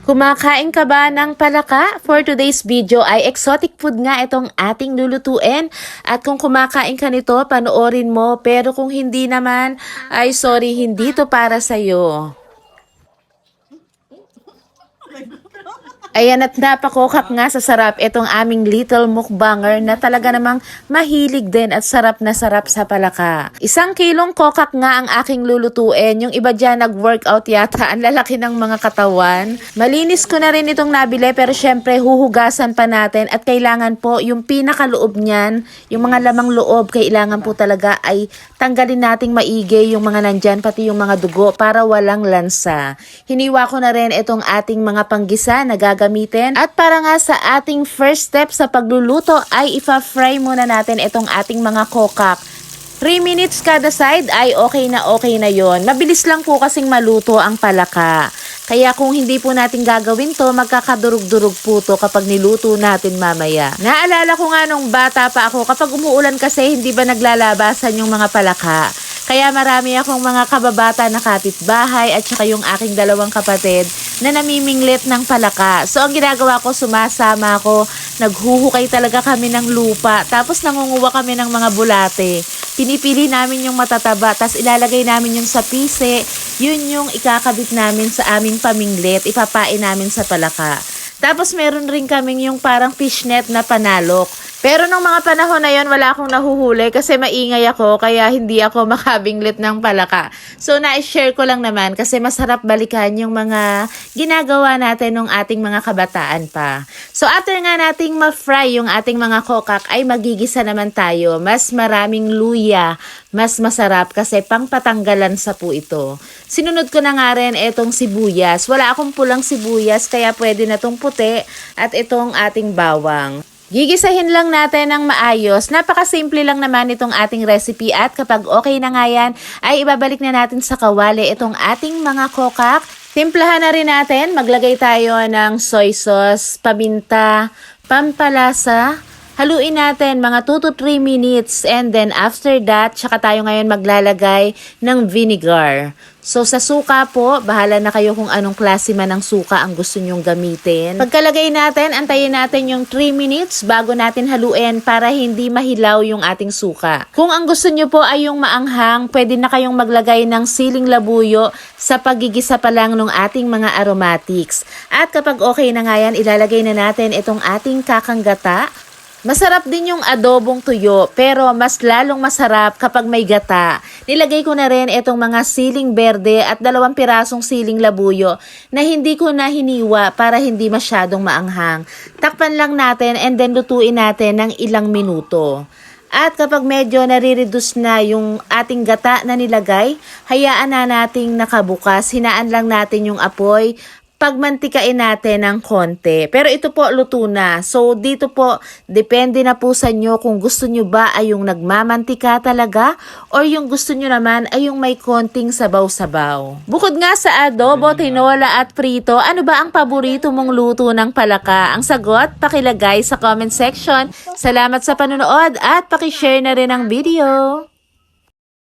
Kumakain ka ba ng palaka? For today's video ay exotic food nga itong ating lulutuin. At kung kumakain ka nito, panoorin mo. Pero kung hindi naman, ay sorry, hindi to para sa'yo. Ayan, at napakokak nga sa sarap itong aming little mukbanger na talaga namang mahilig din at sarap na sarap sa palaka. 1 kilong kokak nga ang aking lulutuin. Yung iba dyan nag-workout yata. Ang lalaki ng mga katawan. Malinis ko na rin itong nabili pero syempre huhugasan pa natin at kailangan po yung pinakaloob niyan, yung mga lamang loob, kailangan po talaga ay tanggalin nating maigi yung mga nandyan, pati yung mga dugo para walang lansa. Hiniwa ko na rin itong ating mga panggisa na gagamitin. At para nga sa ating first step sa pagluluto ay ipa-fry muna natin itong ating mga kokak. 3 minutes kada side ay okay na yon. Mabilis lang po kasing maluto ang palaka. Kaya kung hindi po natin gagawin to, magkakadurog-durog po to kapag niluto natin mamaya. Naalala ko nga nung bata pa ako, kapag umuulan kasi hindi ba naglalabasan yung mga palaka. Kaya marami akong mga kababata na kapitbahay at saka yung aking 2 kapatid na namiminglit ng palaka. So ang ginagawa ko, sumasama ako, naghuhukay talaga kami ng lupa, tapos nangunguha kami ng mga bulate. Pinipili namin yung matataba, tapos ilalagay namin yung sa pise, yun yung ikakabit namin sa aming paminglit, ipapain namin sa palaka. Tapos meron rin kaming yung parang fishnet na panalok. Pero nung mga panahon na yon wala akong nahuhuli kasi maingay ako kaya hindi ako makabinglit ng palaka. So na-share ko lang naman kasi masarap balikan yung mga ginagawa natin nung ating mga kabataan pa. So after nga nating ma-fry yung ating mga kokak ay magigisa naman tayo. Mas maraming luya, mas masarap kasi pangpatanggalan sa po ito. Sinunod ko na nga rin itong sibuyas. Wala akong pulang sibuyas kaya pwede na itong puti at itong ating bawang. Gigisahin lang natin ng maayos. Napakasimple lang naman itong ating recipe at kapag okay na nga yan, ay ibabalik na natin sa kawali itong ating mga kokak. Timplahan na rin natin. Maglagay tayo ng soy sauce, paminta, pampalasa. Haluin natin mga 2 to 3 minutes and then after that, tsaka tayo ngayon maglalagay ng vinegar. So sa suka po, bahala na kayo kung anong klase man ng suka ang gusto nyong gamitin. Pagkalagay natin, antayin natin yung 3 minutes bago natin haluin para hindi mahilaw yung ating suka. Kung ang gusto nyo po ay yung maanghang, pwede na kayong maglagay ng siling labuyo sa pagigisa pa lang ng ating mga aromatics. At kapag okay na nga yan, ilalagay na natin itong ating kakanggata. Masarap din yung adobong tuyo, pero mas lalong masarap kapag may gata. Nilagay ko na rin itong mga siling berde at 2 pirasong siling labuyo na hindi ko na hiniwa para hindi masyadong maanghang. Takpan lang natin and then lutuin natin ng ilang minuto. At kapag medyo nare-reduce na yung ating gata na nilagay, hayaan na nating nakabukas, hinaan lang natin yung apoy, pagmantikain natin ng konti. Pero ito po luto na. So dito po, depende na po sa inyo kung gusto nyo ba ay yung nagmamantika talaga or yung gusto nyo naman ay yung may konting sabaw-sabaw. Bukod nga sa adobo, tinola at prito, ano ba ang paborito mong luto ng palaka? Ang sagot, pakilagay sa comment section. Salamat sa panonood at pakishare na rin ang video.